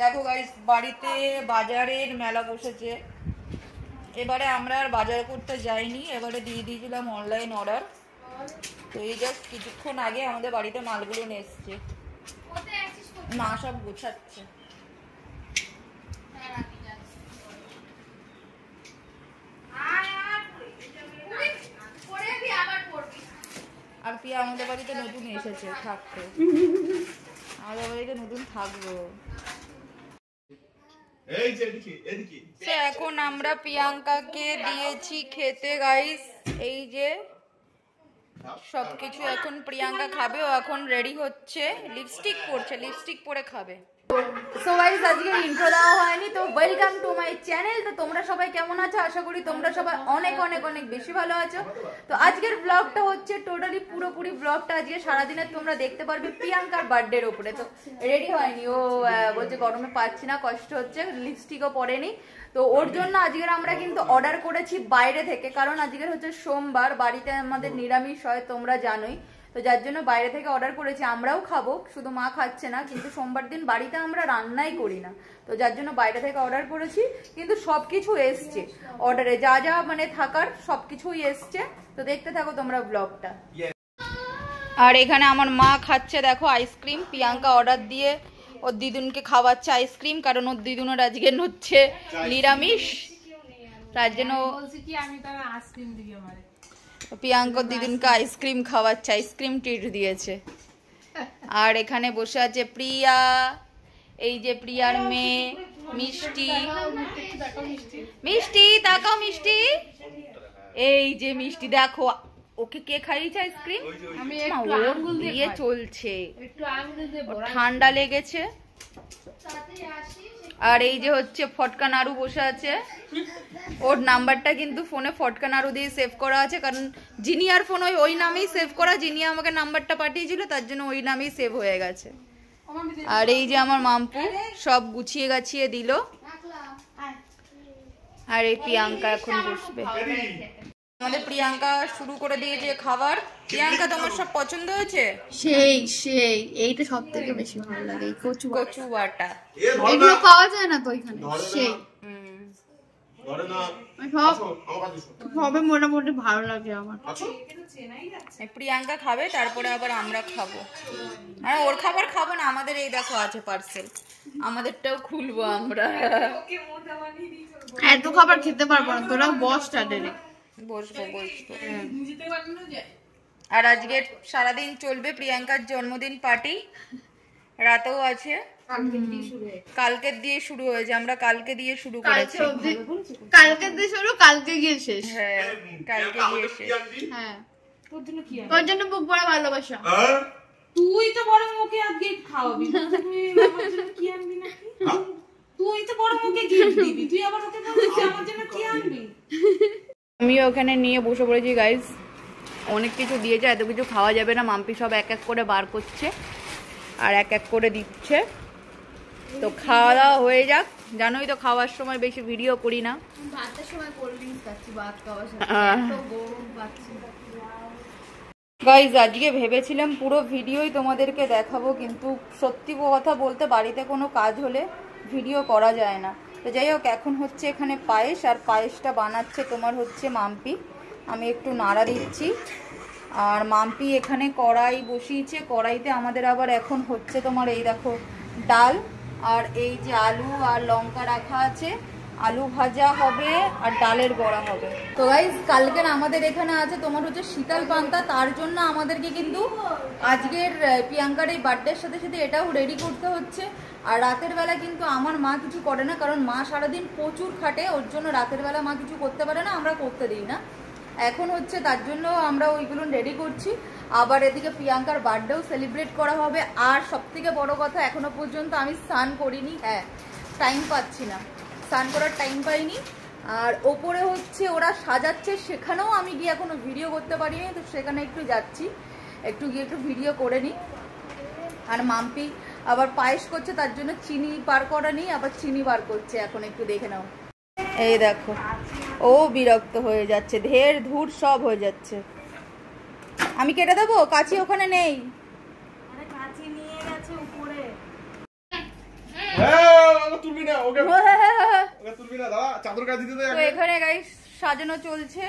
দেখো গাইস, বাড়িতে বাজারের মেলা বসেছে। এবারে আমরা আর বাজার করতে যাইনি, এবারে দিয়ে দিয়েছিলাম অনলাইন অর্ডার। তো এই জাস্ট কিছুক্ষণ আগে আমাদের বাড়িতে মালগুলো নিয়ে এসছে, মা সব গোছাচ্ছে। আর পিয়া আমাদের বাড়িতে নতুন এসেছে থাকতে, আমাদের বাড়িতে নতুন থাকবো। এখন আমরা প্রিয়াঙ্কাকে দিয়েছি খেতে গাইস। এই যে সবকিছু এখন প্রিয়াঙ্কা খাবে, ও এখন রেডি হচ্ছে, লিপস্টিক পরছে, লিপস্টিক পরে খাবে। সো গাইস, আজকে ইন্ট্রো দেওয়া হয়নি, তো ওয়েলকাম টু মাই চ্যানেল। তো তোমরা সবাই কেমন আছো? আশা করি তোমরা সবাই অনেক অনেক অনেক বেশি ভালো আছো। তো আজকের ব্লগটা হচ্ছে টোটালি পুরোপুরি ব্লগটা আজকে সারাদিনের তোমরা দেখতে পারবে প্রিয়াঙ্কার বার্থডের উপরে। তো রেডি হয়নি, ও বলছে গরমে পাচ্ছি না, কষ্ট হচ্ছে, লিপস্টিকও পরেনি। তো ওর জন্য আজকের আমরা কিন্তু অর্ডার করেছি বাইরে থেকে, কারণ আজকের হচ্ছে সোমবার, বাড়িতে আমাদের নিরামিষ হয় তোমরা জানোই। তো যার জন্য বাইরে থেকে অর্ডার করেছি, আমরাও খাবো, শুধু মা খাচ্ছে না, কিন্তু সোমবার দিন বাড়িতে আমরা রান্নাই করি না। তো যার জন্য বাইরে থেকে অর্ডার করেছি, কিন্তু সবকিছু এসছে অর্ডারে, যা যা মানে থাকার সবকিছুই এসছে। তো দেখতে থাকো তোমরা ব্লগটা। আর এখানে আমার মা খাচ্ছে দেখো আইসক্রিম, প্রিয়াঙ্কা অর্ডার দিয়ে ওর দিদুনকে খাওয়াচ্ছে আইসক্রিম, কারণ ওর দিদুনের আজকে হচ্ছে নিরামিষ, তার জন্য প্রিয়াঙ্কা দিদুনকে আইসক্রিম খাওয়াচ্ছে, আইসক্রিম ট্রিট দিয়েছে। আর এখানে বসে আছে প্রিয়া, এই যে প্রিয়ার মেয়ে মিষ্টি, মিষ্টি তাকাও মিষ্টি, এই যে মিষ্টি দেখো, ওকে কে খাইয়েছে আইসক্রিম? দিয়ে চলছে, ঠান্ডা লেগেছে। আর এই যে হচ্ছে ফটকা নাড়ু বসে আছে, ওর নাম্বারটা কিন্তু ফোনে ফটকা নাড়ু দিয়ে সেভ করা আছে, কারণ জিনিয়ার ফোন ওই নামেই সেভ করা, জিনিয়া আমাকে নাম্বারটা পাঠিয়েছিল, তার জন্য ওই নামেই সেভ হয়ে গেছে। আর এই যে আমার মাম্পু সব গুছিয়ে গাছিয়ে দিল। আর এই প্রিয়াঙ্কা এখন বসবে। আমাদের প্রিয়াঙ্কা শুরু করে দিয়েছে খাবার। প্রিয়াঙ্কা, তোমার সব পছন্দ হয়েছে? সেই সেই এইটা সবথেকে বেশি ভালো লাগে, এই কচু বাটা, এগুলো পাওয়া যায় না তো এখানে, সেই সবে মোটামুটি ভালো লাগে আমার। প্রিয়াঙ্কা খাবে, তারপরে আবার আমরা খাবো। আর ওর খাবার খাবো না, আমাদের এই দেখো আছে পার্সেল, আমাদেরটাও খুলবো আমরা। এত খাবার খেতে পারবো না, তোরা বসটা ডাইরেক্ট বসবো। আর আজকে সারাদিন চলবে প্রিয়াঙ্কার জন্মদিন পার্টি, রাতেও আছে, কালকের দিয়ে শুরু হয়েছে, আমরা কালকে দিয়ে শুরু করেছি, কালকে দিয়ে শুরু, কালকে গিয়ে শেষ। হ্যাঁ, কালকে গিয়ে শেষ। হ্যাঁ, তোর জন্য বুক বড় ভালোবাসা। তুই তো বড় মুখে আজকে খাওয়াবি, তুই আমার জন্য কি আনবি নাকি? তুই তো বড় মুখে গিফট দিবি, তুই আবার ওকে বলছিস আমার জন্য কি আনবি? আমিও ওখানে নিয়ে বসে পড়েছি গাইস, অনেক কিছু দিয়েছে, এত কিছু খাওয়া যাবে না, মাম্পি সব এক এক করে বার করছে আর এক এক করে দিচ্ছে। তো খাওয়া দাওয়া হয়ে যাক, জানোই তো খাওয়ার সময় বেশি ভিডিও করি না, ভাতের সময় কোল্ড ড্রিঙ্কস খাচ্ছি, ভাত খাওয়ার সময় এত গরম পাচ্ছি। গাইস, আজকে ভেবেছিলাম পুরো ভিডিওই তোমাদেরকে দেখাবো, কিন্তু সত্যি কথা বলতে বাড়িতে কোনো কাজ হলে ভিডিও করা যায় না। তো যাই হোক, এখন হচ্ছে এখানে পায়েস, আর পায়েসটা বানাচ্ছে তোমার হচ্ছে মাম্পি, আমি একটু নাড়া দিচ্ছি। আর মাম্পি এখানে কড়াই বসিয়েছে, কড়াইতে আমাদের আবার এখন হচ্ছে তোমার এই দেখো ডাল, আর এই যে আলু আর লঙ্কা রাখা আছে, আলু ভাজা হবে আর ডালের বড়া হবে। তো গাইস, কালকের আমাদের এখানে আছে তোমার হচ্ছে শীতল পান্তা, তার জন্য আমাদেরকে কিন্তু আজকের প্রিয়াঙ্কার এই বার্থডের সাথে সাথে এটাও রেডি করতে হচ্ছে। আর রাতের বেলা কিন্তু আমার মা কিছু করে না, কারণ মা সারাদিন প্রচুর খাটে, ওর জন্য রাতের বেলা মা কিছু করতে পারে না, আমরা করতে দিই না। এখন হচ্ছে তার জন্য আমরা ওইগুলো রেডি করছি। আবার এদিকে প্রিয়াঙ্কার বার্থডেও সেলিব্রেট করা হবে। আর সবথেকে বড় কথা, এখনো পর্যন্ত আমি স্নান করিনি, হ্যাঁ টাইম পাচ্ছি না, স্নান করার টাইম পাইনি। আর ওপরে হচ্ছে ওরা সাজাচ্ছে, সেখানেও আমি গিয়ে এখনো ভিডিও করতে পারিনি, তো সেখানে একটু যাচ্ছি, একটু গিয়ে একটু ভিডিও করে নিই। আর মাম্পি আবার পায়েস করছে, তার জন্য চিনি বার করা নেই, আবার চিনি বার করছে, এখন একটু দেখে নাও। এই দেখো, ও বিরক্ত হয়ে যাচ্ছে, ঢের ধূর সব হয়ে যাচ্ছে। আমি কেটে দেবো, কাছি ওখানে নেই। কাছি নিয়ে গেছে উপরে। তুলবি না ওকে তুলবি না দাদা চাদর গায়ে দিতে দে। তো এখানে গাইস সাজানো চলছে,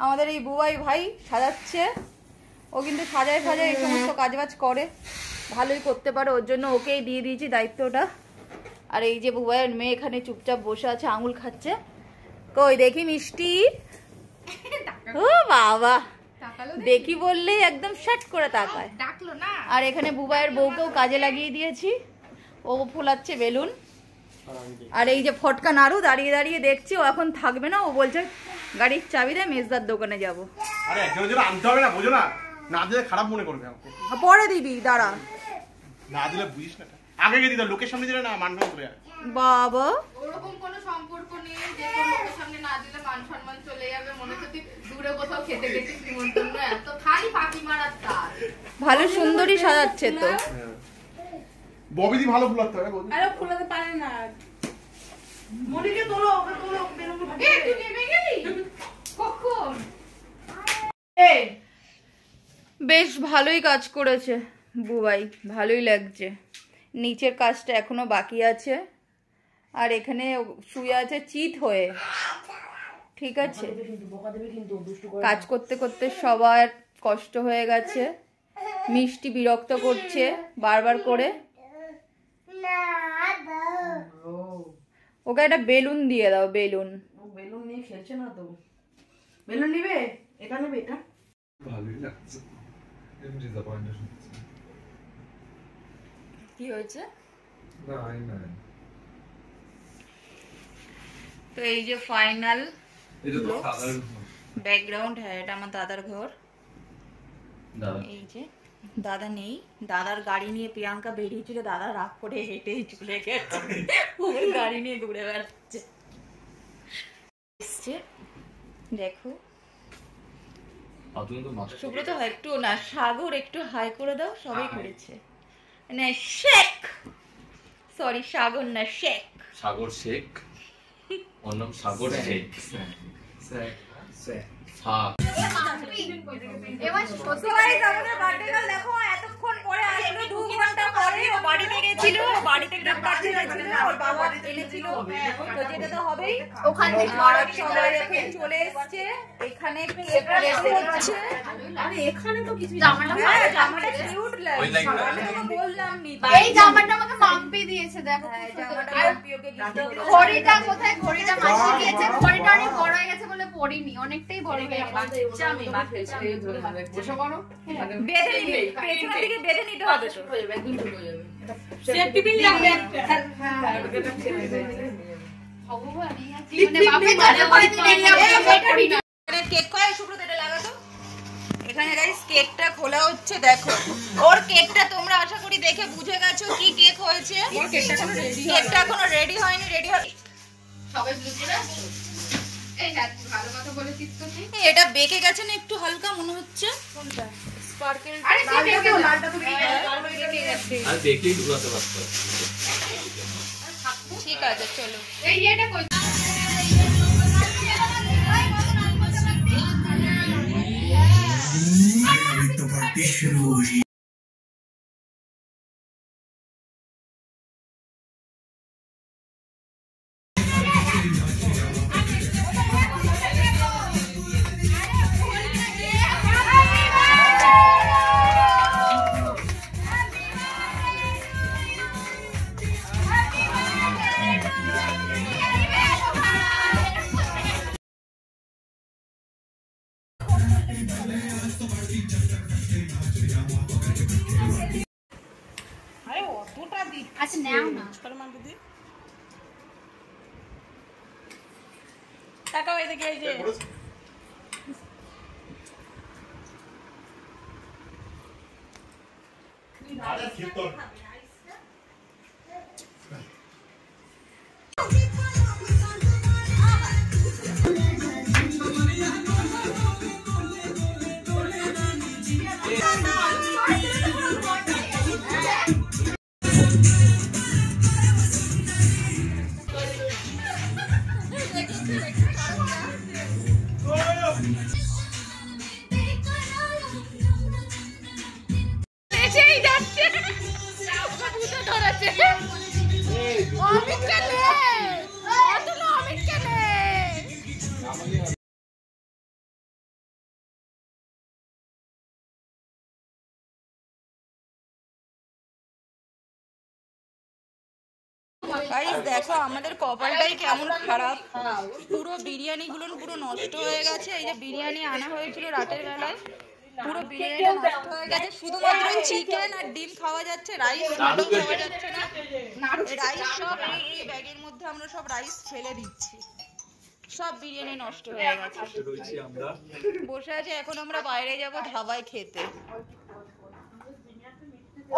আমাদের এই বুবাই ভাই সাজাচ্ছে। ও কিন্তু সাজায় ফাজায় এই সমস্ত কাজবাজ করে, ভালোই করতে পারে, ওর জন্য ওকেই দিয়ে দিয়েছি দায়িত্বটা। আর এই যে বুবাইয়ের মেয়ে এখানে চুপচাপ বসে আছে, আঙুল খাচ্ছে। কই দেখি মিষ্টি, ও বাবা দেখি বললেই একদম শাট করে তাকায়। ডাকলো না। আর এখানে বুবাইয়ের বউকেও কাজে লাগিয়ে দিয়েছি, ও ফোলাচ্ছে বেলুন। আর এই যে ফটকা নাড়ু দাঁড়িয়ে দাঁড়িয়ে দেখছি, ও এখন থাকবে না, ও বলছে গাড়ির চাবি দে, মেজদার দোকানে যাবো। আরে একজনের জন্য আনতে হবে না, বোঝো না, না দিলে খারাপ মনে করবে আমাকে। পরে দিবি, দাঁড়া, না দিলে বুঝিস না, আগে গিয়ে দিতে লোকের সামনে দিলে না মান সম্মান চলে যায়। বাবা ওরকম কোনো সম্পর্ক নেই যে তোর লোকের সামনে না দিলে মান সম্মান চলে যাবে, মনে হচ্ছে তুই দূরে কোথাও খেতে গেছিস নিমন্ত্রণ, এত খালি ফাঁকি মারার তার। ভালো সুন্দরী সাজাচ্ছে তো। ববিদি ভালো ফুলাতে হবে, বৌদি আরে ফুলাতে পারে না। মনিকে তোলো, ওকে তোলো, বেরোনো এ তুই নেমে গেলি কখন? বেশ ভালোই কাজ করেছে বুবাই, ভালোই লাগছে। নিচের কাজটা এখনো বাকি আছে, আর এখানে শুয়ে আছে চিত হয়ে। ঠিক আছে, কাজ করতে করতে সবার কষ্ট হয়ে গেছে। মিষ্টি বিরক্ত করছে বারবার করে, ওকে একটা বেলুন দিয়ে দাও। বেলুন বেলুন নিয়ে খেলছে না তো। বেলুন নিবে, এটা নেবে, এটা ভালোই লাগছে। কি হয়েছে? তো এই যে ফাইনাল ব্যাকগ্রাউন্ড, হ্যাঁ এটা আমার দাদার ঘর। এই যে দাদা নেই, দাদার গাড়ি নিয়ে প্রিয়াঙ্কা বেরিয়েছিল, দাদা রাগ করে হেঁটেই চলে গেছে, ওর গাড়ি নিয়ে ঘুরে বেড়াচ্ছে। দেখো সুব্রত একটু না, সাগর একটু হাই করে দাও, সবাই করেছে না। শেখ, সরি সাগর না শেখ, সাগর শেখ, ওর নাম সাগর শেখ। এতক্ষণ পরে আসলো, 2 ঘন্টা পরে। ও বাড়িতে গেছিল, বাড়িতে একটা পার্টি হয়েছিল, ওর বাবা এনেছিল, তো যেতে তো হবেই। ওখান থেকে সবাই এখন চলে এসেছে, এখানে কেক রেডি হচ্ছে। আরে এখানে তো কিছু হ্যাঁ, জামাটা কিউট লাগছে, আমি তোকে বললাম নি। এই জামাটা আমাকে মাম্পি দিয়েছে, দেখো হ্যাঁ, জামাটা মাম্পিওকে গিফট করে। ঘড়িটা কোথায়? ঘড়িটা মাসি দিয়েছে, ঘড়িটা অনেক বড় হয়ে গেছে বলে পরিনি, অনেকটাই বড় হয়ে গেছে। বসে করো, বেঁধে নিবে, পেছনের দিকে বেঁধে নিতে হবে তো। সেফটি পিন লাগবে একটা। ভগবান, এই আছে মানে বাপে জানে কোনদিন এই আমরা করি না। কেক কয় সুব্রত, এটা লাগাতো। এখানে গাইস কেকটা খোলা হচ্ছে, দেখো। ওর কেকটা তোমরা আশা করি দেখে বুঝে গেছো কি কেক হয়েছে। কেকটা এখনো রেডি হয়নি, রেডি হবে। সবাই ব্লু করে আসছো? এই হ্যাঁ, ভালো কথা বলেছিস তো তুই। এটা বেঁকে গেছে না একটু হালকা মনে হচ্ছে। কোনটা? স্পার্কেল। আরে সে বেঁকে যা। লালটা তো বেঁকে গেছে। আর দেখলেই ঘুরাতে পারতো। ঠিক আছে চলো। এই এটা কই? আরে অতটা দিক। আচ্ছা নাও না। তাকাও এদিকে, এই যে আরে ঠিক তো এসেই যাচ্ছে। অমিত কেনে অতুলো অমিত কেনে গাইস দেখো আমাদের কপালটাই কেমন খারাপ, পুরো বিরিয়ানি গুলো পুরো নষ্ট হয়ে গেছে। এই যে বিরিয়ানি আনা হয়েছিল রাতের বেলায়, পুরো বিরিয়ানিটা নষ্ট হয়ে গেছে। শুধুমাত্র চিকেন আর ডিম খাওয়া যাচ্ছে, রাইস খাওয়া যাচ্ছে না। রাইস সব এই ব্যাগের মধ্যে আমরা সব রাইস ফেলে দিচ্ছি, সব বিরিয়ানি নষ্ট হয়ে গেছে। বসে আছে, এখন আমরা বাইরে যাব ধাবায় খেতে।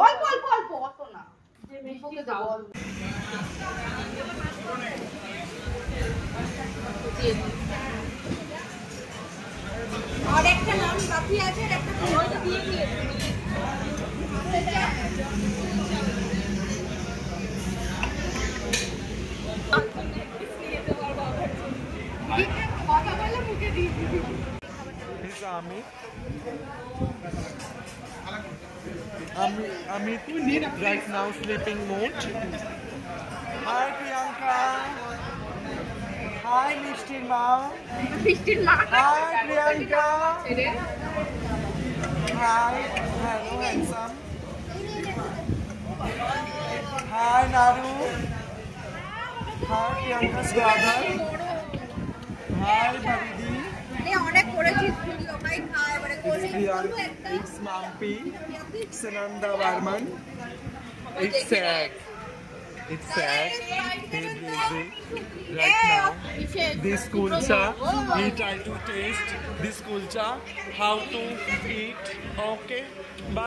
অল্প অল্প অল্প অত না বিপকে দাও আর একটা নাম বাকি আছে, আর একটা ওইটা দিয়ে দিয়ে কথা বলে মুখে দিয়ে দিবি। Amit right now sleeping mode. Hi Priyanka. Hi Mishtir mom. বৃষ্টির মা Hi Priyanka. Hi. Hello handsome. Hi Naru. Hi Priyanka's brother. Hi Bhabidi. অনেক করেছিস ভিডিও ভাই, খায় এবারে কোলে Priyanka. It's Mampi. Sananda Varman. It's sad. It's sad. He's busy right now. This kulcha, he tried to taste this kulcha, how to eat. Okay. Bye.